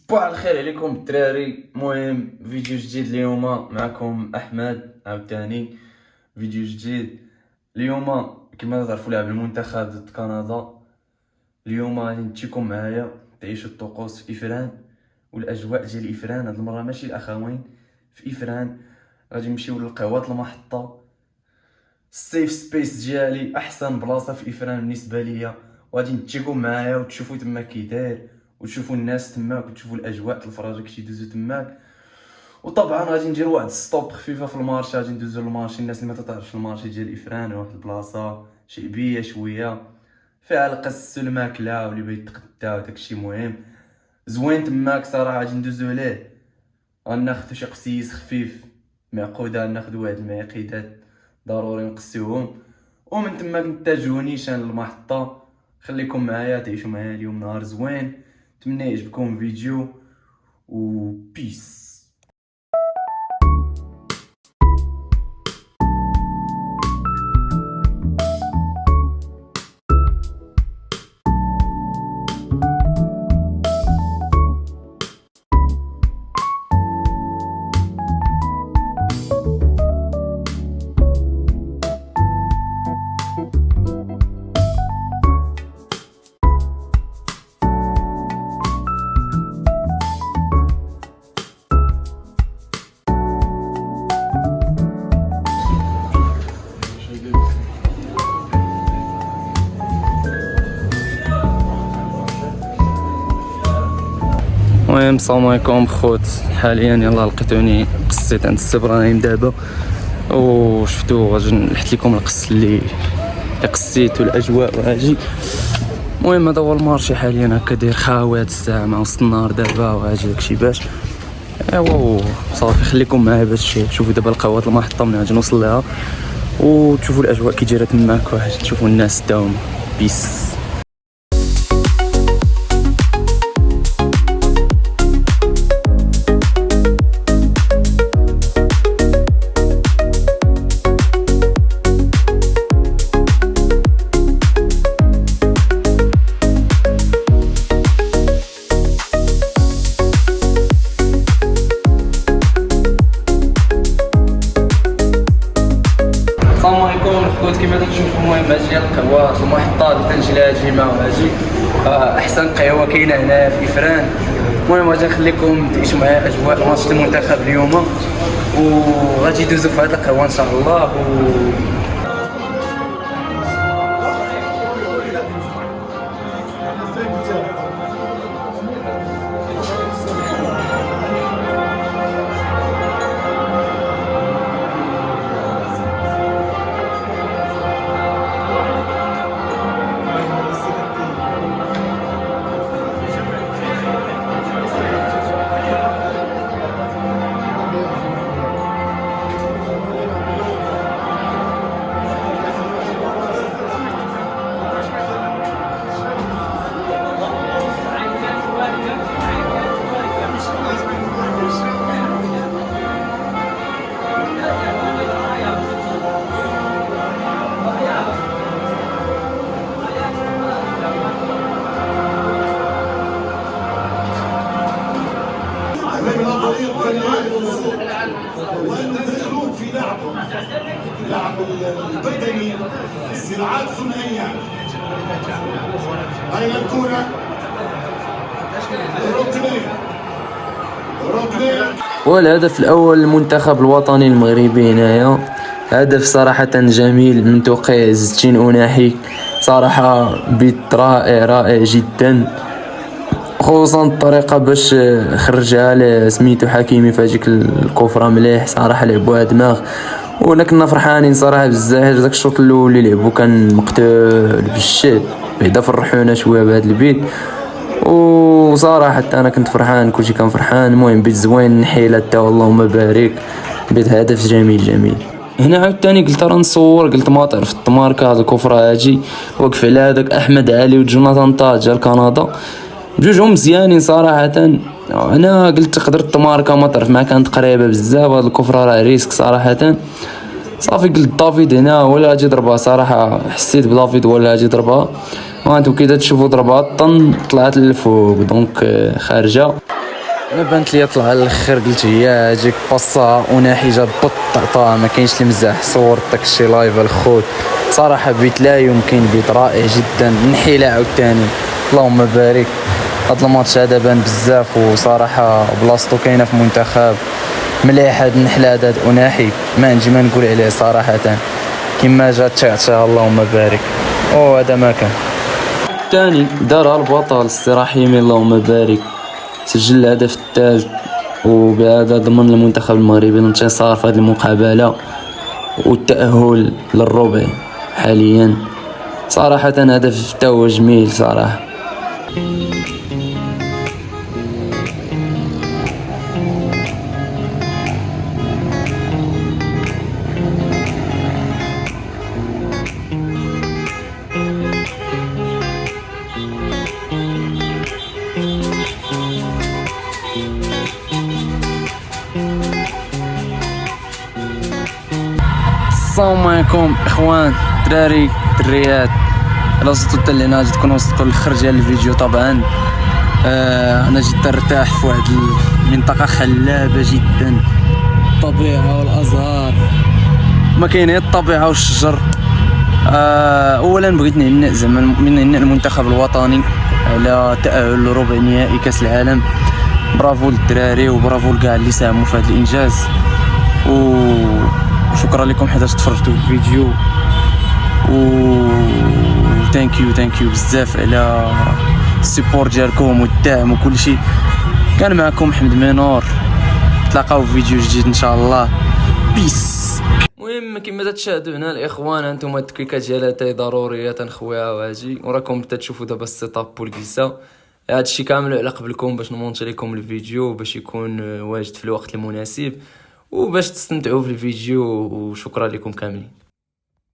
صباح الخير عليكم الدراري. المهم فيديو جديد اليوم معكم احمد عاوتاني. فيديو جديد اليوم كما تعرفوا لاعب المنتخب ضد كندا. اليوم غادي نتيكم معايا تعيشوا الطقوس في افران والاجواء ديال افران. هاد المره ماشي الاخوين في افران، غادي نمشيو للقهوه المحطه. السيف سبيس ديالي احسن بلاصه في افران بالنسبه ليا، وغادي نتيكو معايا وتشوفوا تما كي داير وتشوفوا الناس تماك وتشوفوا الاجواء الفراجه كي يدوزو تماك. وطبعا غادي ندير واحد ستوب خفيفه في المارشي، غادي ندوزو للمارشي. الناس اللي ما تعرفش المارشي ديال افران واحد البلاصه شعبيه شويه فيها القص والماكله واللي بغى يتغدى وداكشي مهم زوين تماك صراحه. غادي ندوزو ليه، غناخدو شي قسيس خفيف معقوده، ناخدو واحد المعقدات ضروري نقسيوهم، ومن تماك نتجهو نيشان للمحطه. خليكم معايا تعيشوا معايا اليوم نهار زوين. نتمنى يعجبكم الفيديو وبيس. المهم السلام عليكم خوت. حاليا يلا لقيتوني قصيت عند السي ابراهيم دابا، وشفتو غادي نحط لكم القص اللي قصيت والاجواء وهاجي. المهم هذا هو المارشي حاليا هكا داير خاوي هاد الساعه مع وسط النهار دابا وهاجي داكشي باش ايوا صافي. خليكم معايا باش تشوفوا دابا القهوات المحطه من غادي نوصل لها وتشوفوا الاجواء كي دايره تماك وهاجي تشوفوا الناس داهم. بيس. السلام عليكم الخوت، كما تشوفوا المهم هادي القهوه المحطه اللي تنجي لها جيمه وهاجي احسن قهوه كاينه هنا في افران. المهم غادي نخليكم تعيشوا معايا اجواء ماتش المنتخب اليوم، وغادي يدوزوا في هاد القهوه ان شاء الله. والمزاجون في لعب البدني صناعات ثنائية. أين الكرة؟ ركنين. والهدف الاول للمنتخب الوطني المغربي هنايا، هدف صراحه جميل من توقيع زتين أناحي. صراحه بيت رائع جدا، خصوصا الطريقه باش خرجها لسميتو حكيمي في هذيك الكفره. مليح صراحه، لعبوها دماغ ونا كنا فرحانين صراحه بزاف. داك الشوط الاول اللي لعبو كان مقتول بالشد، بعدا فرحونا شويه بهذا البيت، وصراحه حتى انا كنت فرحان، كلشي كان فرحان. المهم بيت زوين نحيله حتى اللهم بارك، بيت هدف جميل. هنا عاوتاني قلت راه نصور، قلت ما تعرف التماركه هاد الكفره هاجي وقف على هذاك احمد علي وجوناثان طاج كندا، بجوجهم مزيانين صراحه. انا قلت تقدر التماركه ما تعرف ما كانت قريبه بزاف، هاد الكفره راه ريسك صراحه. صافي قلت دافيد هنا ولا اجي ضربها، صراحه حسيت بدافيد ولا اجي ضربها. وانتم كي تشوفوا ضربها طن طلعت للفوق دونك خارجه. انا بانت لي طلع على الاخر، قلت هي اجيك باصا وناحي جا بط عطاه، ما كاينش اللي مزاح. صورت داكشي لايف الخوت صراحه، بيت لا يمكن، بيت رائع جدا. نحي لا عاوتاني اللهم بارك. هاد الماتش هذا بان بزاف، وصراحه بلاصتو كاينه في منتخب مليح. هاد النحله هاد اناحي ما نجي ما نقول عليه صراحه، كما جات تعشى اللهم بارك. هذا ما كان الثاني دارها البطل الصراحيمي اللهم بارك، سجل الهدف الثالث، وبهذا ضمن المنتخب المغربي الانتصار في هذه المقابله والتأهل للربع حاليا. صراحة هدف تاهو جميل صراحة. السلام عليكم اخوان، دراري دريات. الا وصلتوا حتى لهنا تكونوا وصلتوا للخرج ديال الفيديو. طبعا انا جيت نرتاح في واحد المنطقه خلابه جدا، الطبيعه والازهار، ما كاين غير الطبيعه والشجر. اولا بغيت نهنئ زعما من المنتخب الوطني على تاهل لربع نهائي كاس العالم. برافو للدراري وبرافو لكاع اللي ساهموا في هذا الانجاز، وشكرا لكم حيت تفرجتوا في الفيديو. ثانك يو بزاف على السيبور ديالكم والدعم وكل شيء. كان معكم محمد منور، تلاقاو في فيديو جديد ان شاء الله. بيس. المهم كما تشاهدوا هنا الاخوان، انتم التكويكات ديالها ضروريه تنخويها واجي، وراكم تشوفوا دابا السيتاب والكيسه. هادشي كامل على قبلكم باش نمونتي لكم الفيديو باش يكون واجد في الوقت المناسب وباش تستمتعوا في الفيديو. وشكرا لكم كاملين.